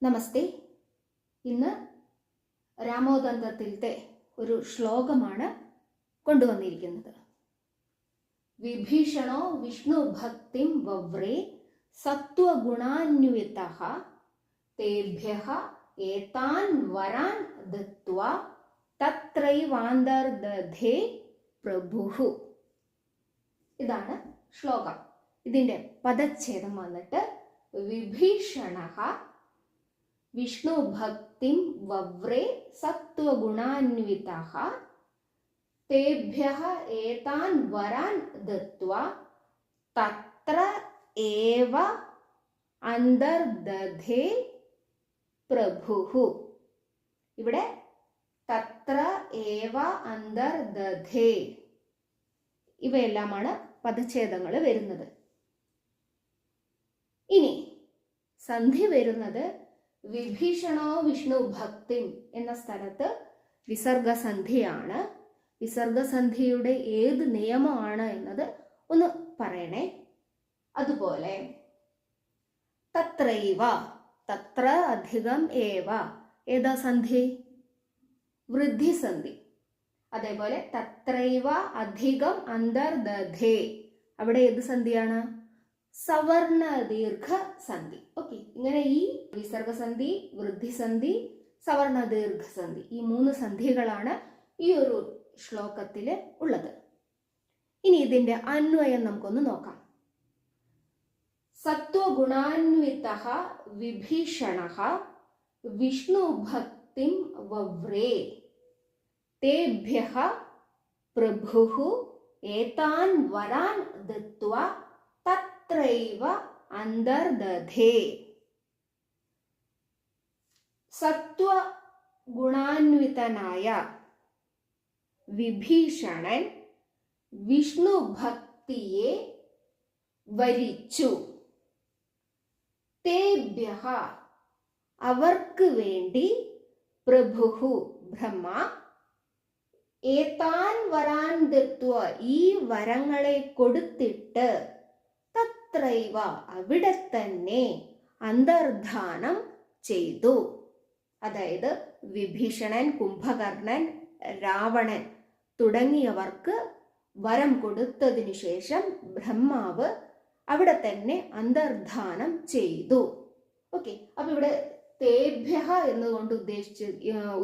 നമസ്തേ. ഇന്ന് രാമോദന്തത്തിലത്തെ ഒരു ശ്ലോകമാണ് കൊണ്ടുവന്നിരിക്കുന്നത്. വിഭീഷണോ വിഷ്ണു ഭക്തിം വവ്രേ സത്വഗുണാന്വിതഃ തേഭ്യഃ ഏതാൻ വരാൻ ദത്വാ തത്രൈവാന്തർദധേ പ്രഭുഃ. ഇതാണ് ശ്ലോകം. ഇതിൻ്റെ പദച്ഛേദം വന്നിട്ട് വിഭീഷണഃ വിഷ്ണു ഭക്തിം വവ്രേ സത്വഗുണാന്വിതഃ തേഭ്യഃ ഏതാൻ വരാൻ ദത്വാ തത്ര ഏവ അന്തർദധേ പ്രഭുഃ. ഇവിടെ തത്ര ഏവ അന്തർദധേ ഇവയെല്ലാമാണ് പദച്ഛേദങ്ങൾ വരുന്നത്. ഇനി സന്ധി വരുന്നത് വിഭീഷണോ വിഷ്ണു ഭക്തിം എന്ന സ്ഥലത്ത് വിസർഗസന്ധിയാണ്. വിസർഗസന്ധിയുടെ ഏത് നിയമമാണ് എന്നത് ഒന്ന് പറയണേ. അതുപോലെ തത്രൈവ, തത്ര അധികം ഏവ ഏതാ സന്ധി? വൃദ്ധിസന്ധി. അതേപോലെ തത്രൈവ അധികം അന്തർദധേ, അവിടെ ഏത് സന്ധിയാണ്? സവർണ ദീർഘ സന്ധി. ഓക്കെ, ഇങ്ങനെ ഈ വിസർഗസന്ധി, വൃദ്ധിസന്ധി, സവർണ ദീർഘസന്ധി, ഈ 3 സന്ധികളാണ് ഈ ഒരു ശ്ലോകത്തിൽ ഉള്ളത്. ഇനി ഇതിന്റെ അന്വയം നമുക്കൊന്ന് നോക്കാം. സത്വഗുണാന്വിതഃ വിഭീഷണഃ വിഷ്ണു ഭക്തിം വവ്രേ തേഭ്യഃ പ്രഭുഃ ഏതാൻ വരാൻ ദത്വാ തത്രൈവ അന്തർദധേ. സത്വഗുണാന്വിതനായ വിഭീഷണൻ വിഷ്ണു ഭക്തിയെ വരിച്ചു. തേഭ്യഃ അവർക്ക് വേണ്ടി പ്രഭുഃ ബ്രഹ്മ ഏതാൻ വരാൻ ദത്വാ ഈ വരങ്ങളെ കൊടുത്തിട്ട് തത്രൈവ അവിടെ തന്നെ അന്തർധാനം ചെയ്തു. അതായത് വിഭീഷണൻ, കുംഭകർണൻ, രാവണൻ തുടങ്ങിയവർക്ക് വരം കൊടുത്തതിനു ശേഷം ബ്രഹ്മാവ് അവിടെ തന്നെ അന്തർധാനം ചെയ്തു. ഓക്കെ, അപ്പൊ ഇവിടെ തേഭ്യഃ എന്നുകൊണ്ട്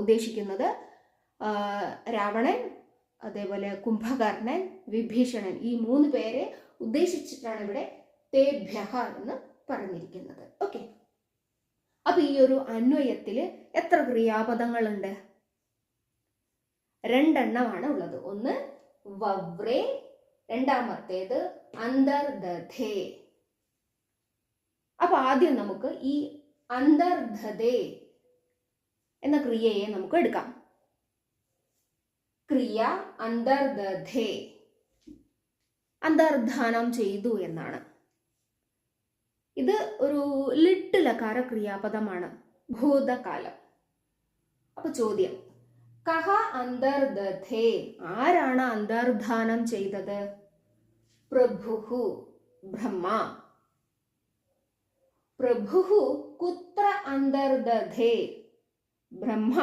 ഉദ്ദേശിക്കുന്നത് രാവണൻ, അതേപോലെ കുംഭകർണൻ, വിഭീഷണൻ, ഈ 3 പേരെ ഉദ്ദേശിച്ചിട്ടാണ് ഇവിടെ തേഭ്യഃ എന്ന് പറഞ്ഞിരിക്കുന്നത്. ഓക്കെ, അപ്പൊ ഈ ഒരു അന്വയത്തില് എത്ര ക്രിയാപദങ്ങളുണ്ട്? 2 എണ്ണമാണ് ഉള്ളത്. ഒന്ന് വവ്രേ, രണ്ടാമത്തേത് അന്തർദധേ. അപ്പൊ ആദ്യം നമുക്ക് ഈ അന്തർദധേ എന്ന ക്രിയയെ നമുക്ക് എടുക്കാം. ക്രിയ അന്തർദധേ, അന്തർധാനം ചെയ്തു എന്നാണ്. ഇത് ഒരു ലിട്ട് ലകാര ക്രിയാപദമാണ്, ഭൂതകാലം. അപ്പൊ ചോദ്യം, കഹ അന്തർദധേ, ആരാണ് അന്തർധാനം ചെയ്തത്? പ്രഭുഃ ബ്രഹ്മ. പ്രഭുഃ കുത്ര അന്തർദധേ, ബ്രഹ്മ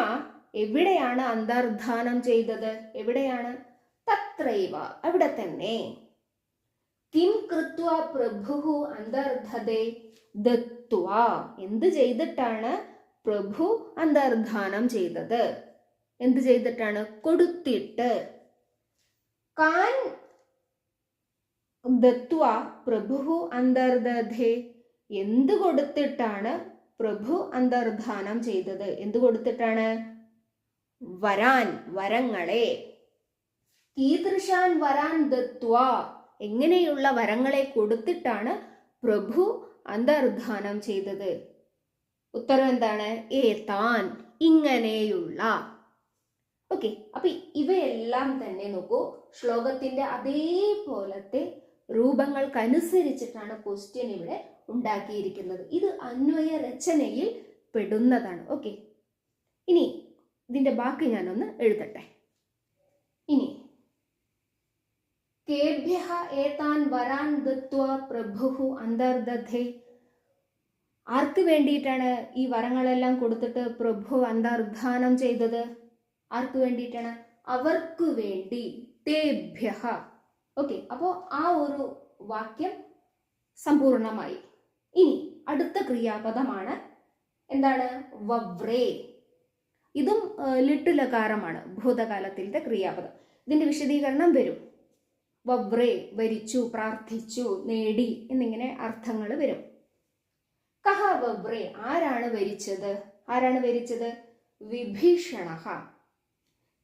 എവിടെയാണ് അന്തർധാനം ചെയ്തത്? എവിടെയാണ്? തത്രൈവ അവിടെ തന്നെ. കിം കൃത്വാ പ്രഭുഃ അന്തർദധേ ദത്വാ, എന്ത് ചെയ്തിട്ടാണ് പ്രഭു അന്തർധാനം ചെയ്തത്? എന്ത് ചെയ്തിട്ടാണ്? കൊടുത്തിട്ട്. കാൻ ദത്വാ പ്രഭുഃ അന്തർദധേ, എന്ത് കൊടുത്തിട്ടാണ് പ്രഭു അന്തർധാനം ചെയ്തത്? എന്ത് കൊടുത്തിട്ടാണ്? വരാൻ, വരങ്ങളെ. കീദൃശാൻ വരാൻ ദത്വാ, എങ്ങനെയുള്ള വരങ്ങളെ കൊടുത്തിട്ടാണ് പ്രഭു അന്തർധാനം ചെയ്തത്? ഉത്തരം എന്താണ്? ഏതാൻ, ഇങ്ങനെയുള്ള. ഓക്കെ, അപ്പൊ ഇവയെല്ലാം തന്നെ നോക്കൂ, ശ്ലോകത്തിന്റെ അതേപോലത്തെ രൂപങ്ങൾക്കനുസരിച്ചിട്ടാണ് ക്വസ്റ്റ്യൻ ഇവിടെ ഉണ്ടാക്കിയിരിക്കുന്നത്. ഇത് അന്വയ രചനയിൽ പെടുന്നതാണ്. ഓക്കെ, ഇനി ഇതിന്റെ ബാക്കി ഞാനൊന്ന് എഴുതട്ടെ. ഇനി കേഭ്യഃ ഏതാൻ വരാൻ ദത്വാ പ്രഭുഃ അന്തർദധേ, ആർക്ക് വേണ്ടിയിട്ടാണ് ഈ വരങ്ങളെല്ലാം കൊടുത്തിട്ട് പ്രഭു അന്തർധാനം ചെയ്തത്? ആർക്ക് വേണ്ടിയിട്ടാണ്? അവർക്ക് വേണ്ടി. തേഭ്യഃ. ഓക്കെ, അപ്പോൾ ആ ഒരു വാക്യം സമ്പൂർണമായി. ഇനി അടുത്ത ക്രിയാപദമാണ് എന്താണ്? വവ്രേ. ഇതും ലിട്ടുലകാരമാണ്, ഭൂതകാലത്തിൻ്റെ ക്രിയാപദം. ഇതിന്റെ വിശദീകരണം വരും. വവ്രേ വരിച്ചു, പ്രാർത്ഥിച്ചു, നേടി എന്നിങ്ങനെ അർത്ഥങ്ങൾ വരും. കഹ വവ്രേ, ആരാണ് വരിച്ചത്? ആരാണ് വരിച്ചത്? വിഭീഷണഃ.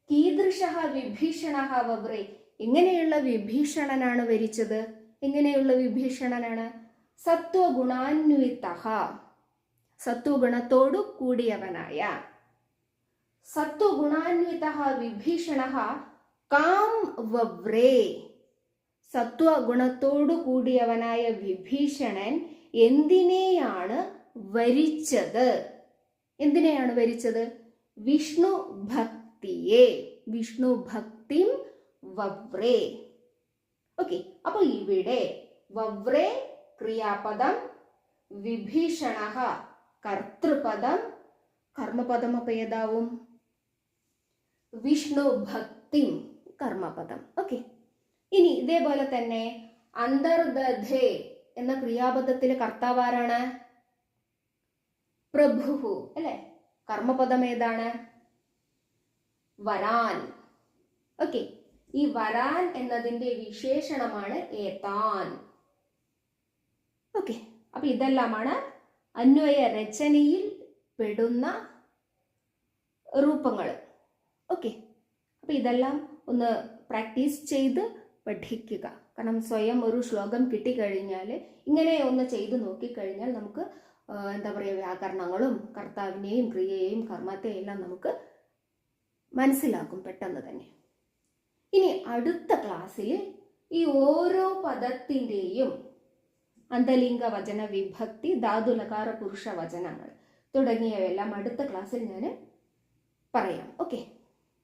കീദൃശഃ വിഭീഷണഃ വവ്രേ, എങ്ങനെയുള്ള വിഭീഷണനാണ് വരിച്ചത്? എങ്ങനെയുള്ള വിഭീഷണനാണ്? സത്വഗുണാന്വിതഃ, സത്വഗുണത്തോടു കൂടിയവനായ. സത്വഗുണാന്വിതഃ വിഭീഷണഃ കാം വവ്രേ. സത്വഗുണത്തോടു കൂടിയവനായ വിഭീഷണൻ എന്തിനെയാണ് വരിച്ചത്? എന്തിനെയാണ് വരിച്ചത്? വിഷ്ണു ഭക്തിയെ. വിഷ്ണു ഭക്തിം വവ്രേ. ഓക്കെ, അപ്പൊ ഇവിടെ വവ്രേ ക്രിയാപദം, വിഭീഷണഃ കർത്തൃപദം, കർമ്മപദം അപ്പൊ ഏതാവും? വിഷ്ണു ഭക്തിം കർമ്മപദം. ഓക്കെ, ഇനി ഇതേപോലെ തന്നെ അന്തർദധേ എന്ന ക്രിയാപദത്തിലെ കർത്താവ് ആരാണ്? പ്രഭു അല്ലെ. കർമ്മപദം ഏതാണ്? വരാൻ. ഓക്കെ, ഈ വരാൻ എന്നതിന്റെ വിശേഷണമാണ് ഏതാൻ. ഓക്കെ, അപ്പൊ ഇതെല്ലാമാണ് അന്വയ രചനയിൽ പെടുന്ന രൂപങ്ങൾ. ഓക്കെ, അപ്പൊ ഇതെല്ലാം ഒന്ന് പ്രാക്ടീസ് ചെയ്ത് പഠിക്കുക. കാരണം സ്വയം ഒരു ശ്ലോകം കിട്ടിക്കഴിഞ്ഞാൽ ഇങ്ങനെ ഒന്ന് ചെയ്ത് നോക്കിക്കഴിഞ്ഞാൽ നമുക്ക് എന്താ പറയുക, വ്യാകരണങ്ങളും കർത്താവിനെയും ക്രിയയെയും കർമ്മത്തെയും എല്ലാം നമുക്ക് മനസ്സിലാക്കും പെട്ടെന്ന് തന്നെ. ഇനി അടുത്ത ക്ലാസ്സിൽ ഈ ഓരോ പദത്തിൻ്റെയും അന്തലിംഗ വചന വിഭക്തി, ധാതുലകാര പുരുഷ വചനങ്ങൾ തുടങ്ങിയവയെല്ലാം അടുത്ത ക്ലാസ്സിൽ ഞാൻ പറയാം. ഓക്കെ.